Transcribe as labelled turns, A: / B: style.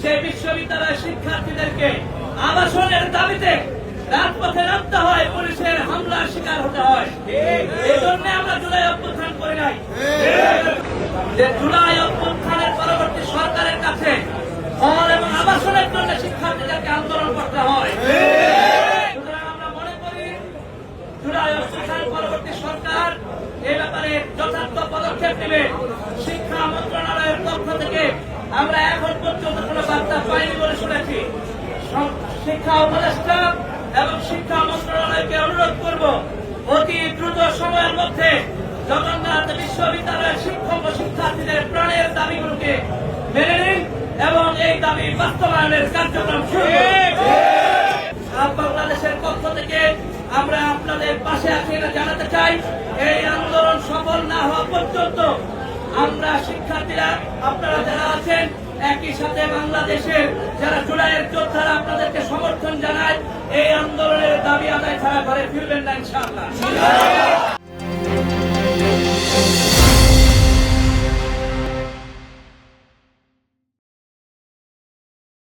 A: সেই বিশ্ববিদ্যালয়ের শিক্ষার্থীদেরকে আবাসনের দাবিতে রাজপথে নামতে হয়, পুলিশের হামলার শিকার হতে হয়। এই জন্য আমরা জুলাই অভ্যুত্থান করি নাই। যে জুলাই অভ্যুত্থানের পরবর্তী সরকারের কাছে হল এবং আবাসনের জন্য শিক্ষার্থীদেরকে আন্দোলন করতে হয়। সুতরাং আমরা মনে করি জুলাই অভ্যুত্থান পরবর্তী সরকার এ ব্যাপারে যথার্থ পদক্ষেপ নেবে। শিক্ষা মন্ত্রণালয়ের পক্ষ থেকে আমরা এখন পর্যন্ত কোনো বার্তা পাইনি বলে শুনেছি। শিক্ষা উপদেষ্টা এবং শিক্ষা মন্ত্রণালয়কে অনুরোধ করব, অতি দ্রুত সময়ের মধ্যে জগন্নাথ বিশ্ববিদ্যালয়ের শিক্ষক ও শিক্ষার্থীদের প্রাণের দাবিগুলোকে মেনে নিন এবং এই দাবি বাস্তবায়নের কার্যক্রম শুরু করুন। বাংলাদেশের পক্ষ থেকে আমরা আপনাদের পাশে আছি এটা জানাতে চাই। এই আন্দোলন সফল না হওয়া পর্যন্ত আমরা শিক্ষার্থীরা, আপনারা যারা আছেন, একই সাথে বাংলাদেশের যারা জুলাইয়ের যোদ্ধারা আপনাদেরকে সমর্থন জানায়, এই আন্দোলনের দাবি আদায় ছাড়া ঘরে ফিরবেন না ইনশাআল্লাহ।